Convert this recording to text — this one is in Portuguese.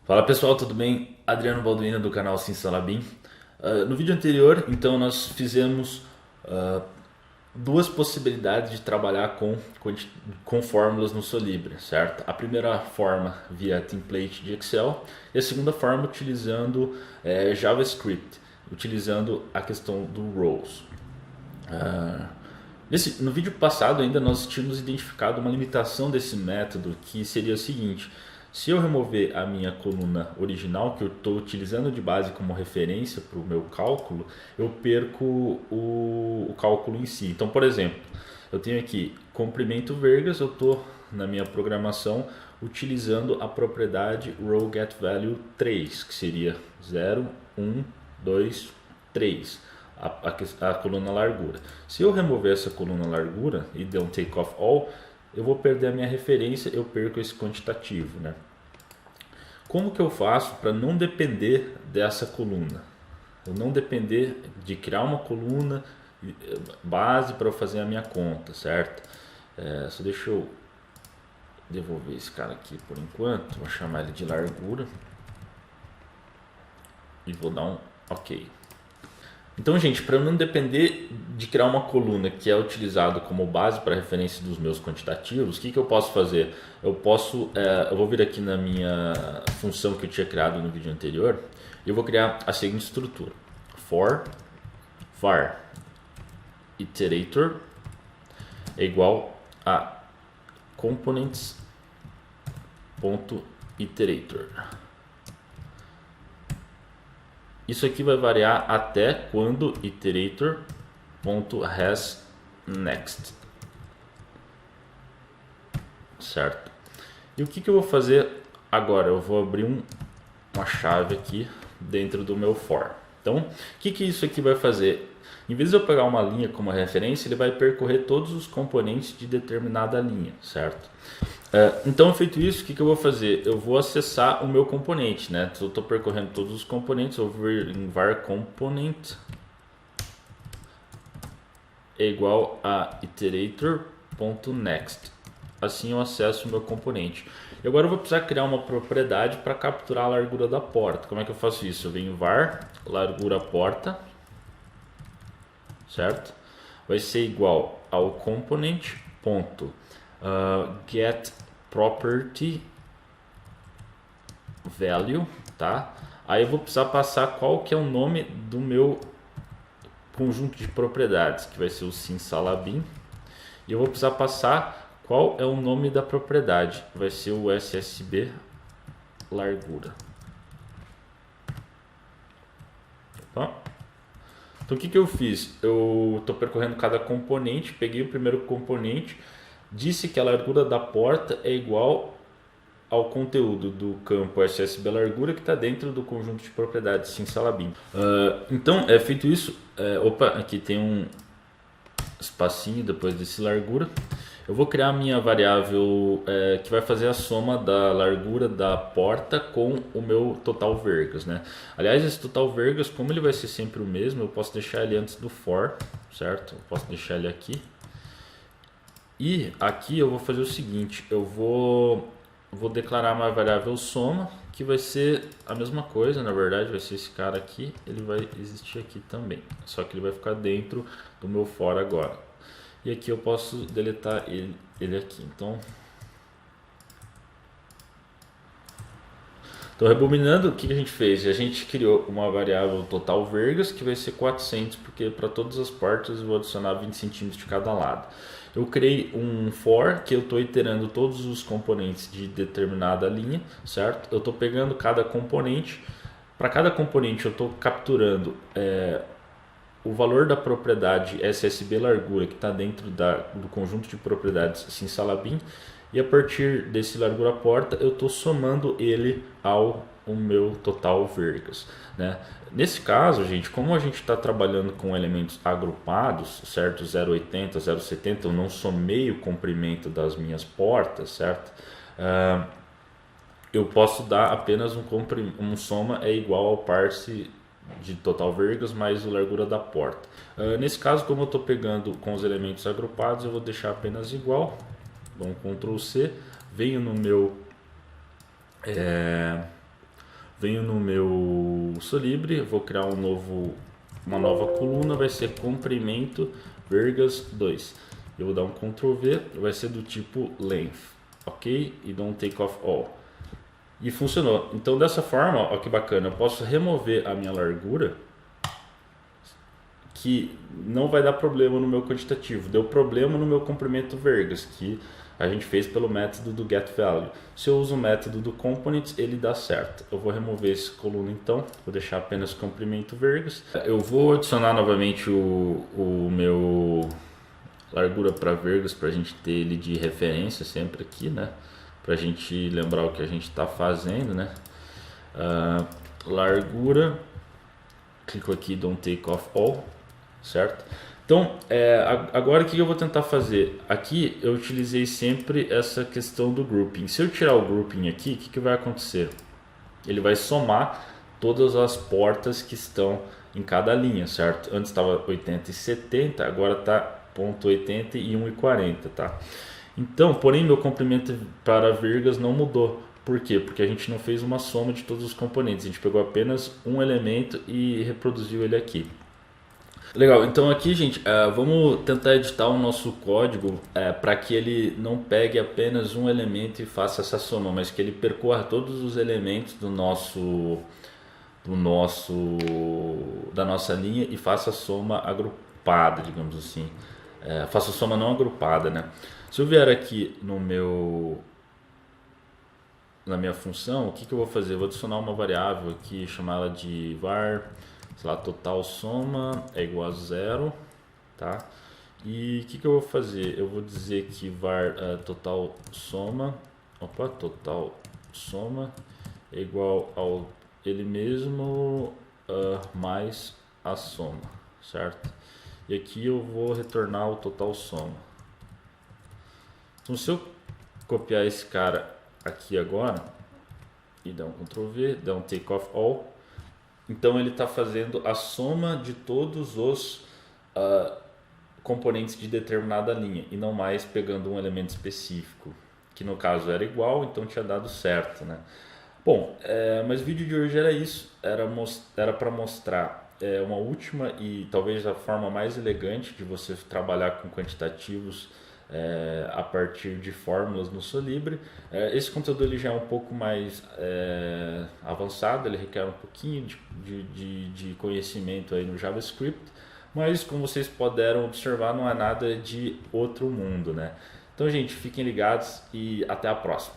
Fala pessoal, tudo bem? Adriano Balduino do canal SimSalabim. No vídeo anterior, então, nós fizemos duas possibilidades de trabalhar com fórmulas no Solibri, certo? A primeira forma via template de Excel e a segunda forma utilizando JavaScript, utilizando a questão do rows. No vídeo passado ainda nós tínhamos identificado uma limitação desse método, que seria o seguinte: se eu remover a minha coluna original, que eu estou utilizando de base como referência para o meu cálculo, eu perco o cálculo em si. Então, por exemplo, eu tenho aqui comprimento vergas, eu estou na minha programação utilizando a propriedade rowGetValue 3, que seria 0, 1, 2, 3. A coluna largura. Se eu remover essa coluna largura e der um take off all, eu vou perder a minha referência, eu perco esse quantitativo, né? Como que eu faço para não depender dessa coluna? Eu não depender de criar uma coluna base para eu fazer a minha conta, certo? Só deixa eu devolver esse cara aqui por enquanto, vou chamar ele de largura e vou dar um OK. Então, gente, para eu não depender de criar uma coluna que é utilizado como base para referência dos meus quantitativos, o que eu posso fazer? Eu vou vir aqui na minha função que eu tinha criado no vídeo anterior e eu vou criar a seguinte estrutura: for var iterator é igual a components.iterator. Isso aqui vai variar até quando iterator.hasNext, certo? E o que eu vou fazer agora? Eu vou abrir uma chave aqui dentro do meu for. Então, o que isso aqui vai fazer? Em vez de eu pegar uma linha como referência, ele vai percorrer todos os componentes de determinada linha, certo? Então, feito isso, o que eu vou fazer? Eu vou acessar o meu componente, né? Se eu estou percorrendo todos os componentes, eu vou vir em var component é igual a iterator.next. Assim eu acesso o meu componente. E agora eu vou precisar criar uma propriedade para capturar a largura da porta. Como é que eu faço isso? Eu venho em var largura porta, certo? Vai ser igual ao component.get property value, tá? Aí eu vou precisar passar qual que é o nome do meu conjunto de propriedades, que vai ser o SimSalabim, e eu vou precisar passar qual é o nome da propriedade, vai ser o SSB largura. Tá? Então o que eu fiz? Eu estou percorrendo cada componente, peguei o primeiro componente, disse que a largura da porta é igual ao conteúdo do campo SSB largura que está dentro do conjunto de propriedades SimSalabim. Então, feito isso, aqui tem um espacinho depois desse largura. Eu vou criar a minha variável que vai fazer a soma da largura da porta com o meu total vergas, né? Aliás, esse total vergas, como ele vai ser sempre o mesmo, eu posso deixar ele antes do for, certo? Eu posso deixar ele aqui. E aqui eu vou fazer o seguinte: eu vou declarar uma variável soma, que vai ser a mesma coisa, na verdade vai ser esse cara aqui, ele vai existir aqui também, só que ele vai ficar dentro do meu for agora. E aqui eu posso deletar ele aqui. Então, rebobinando, o que a gente fez? A gente criou uma variável total vergas que vai ser 400, porque para todas as portas eu vou adicionar 20 centímetros de cada lado. Eu criei um for que eu estou iterando todos os componentes de determinada linha, certo? Eu estou pegando cada componente, para cada componente eu estou capturando o valor da propriedade SSB largura que está dentro do conjunto de propriedades SimSalabim, e a partir desse largura porta eu estou somando ele ao meu total vergas, né? Nesse caso, gente, como a gente está trabalhando com elementos agrupados, certo? 0,80, 0,70, eu não somei o comprimento das minhas portas, certo? Eu posso dar apenas um soma é igual ao parse de total vergas mais a largura da porta. Nesse caso, como eu estou pegando com os elementos agrupados, eu vou deixar apenas igual. dou um Ctrl C, venho no meu Solibri, vou criar uma nova coluna, vai ser comprimento vergas 2. Eu vou dar um Ctrl V, vai ser do tipo length, ok? E dou um take off all. E funcionou. Então dessa forma, ó que bacana, eu posso remover a minha largura, que não vai dar problema no meu quantitativo. Deu problema no meu comprimento vergas, que a gente fez pelo método do getValue. Se eu uso o método do components, ele dá certo. Eu vou remover esse coluna então, vou deixar apenas comprimento vergas. Eu vou adicionar novamente o meu largura para vergas, para a gente ter ele de referência sempre aqui, né? Para a gente lembrar o que a gente está fazendo, né? Largura, clico aqui, don't take off all, certo? Então, agora o que eu vou tentar fazer? Aqui eu utilizei sempre essa questão do grouping. Se eu tirar o grouping aqui, o que vai acontecer? Ele vai somar todas as portas que estão em cada linha, certo? Antes estava 80 e 70, agora está 0.80 e 1,40, tá? Então, porém, meu comprimento para vergas não mudou. Por quê? Porque a gente não fez uma soma de todos os componentes. A gente pegou apenas um elemento e reproduziu ele aqui. Legal, então aqui, gente, vamos tentar editar o nosso código para que ele não pegue apenas um elemento e faça essa soma, mas que ele percorra todos os elementos da nossa linha e faça a soma agrupada, digamos assim. Faça a soma não agrupada, né? Se eu vier aqui na minha função, o que eu vou fazer? Eu vou adicionar uma variável aqui, chamar ela de var, sei lá, total soma é igual a 0, tá? E o que eu vou fazer? Eu vou dizer que var total soma é igual ao ele mesmo mais a soma, certo? E aqui eu vou retornar o total soma. Então se eu copiar esse cara aqui agora e dar um Ctrl V, dar um take off all, então ele está fazendo a soma de todos os componentes de determinada linha e não mais pegando um elemento específico, que no caso era igual, então tinha dado certo, né? Bom, mas o vídeo de hoje era isso, era para mostrar uma última e talvez a forma mais elegante de você trabalhar com quantitativos a partir de fórmulas no Solibri. Esse conteúdo ele já é um pouco mais avançado, ele requer um pouquinho de conhecimento aí no JavaScript, mas como vocês puderam observar, não é nada de outro mundo, né? Então, gente, fiquem ligados e até a próxima.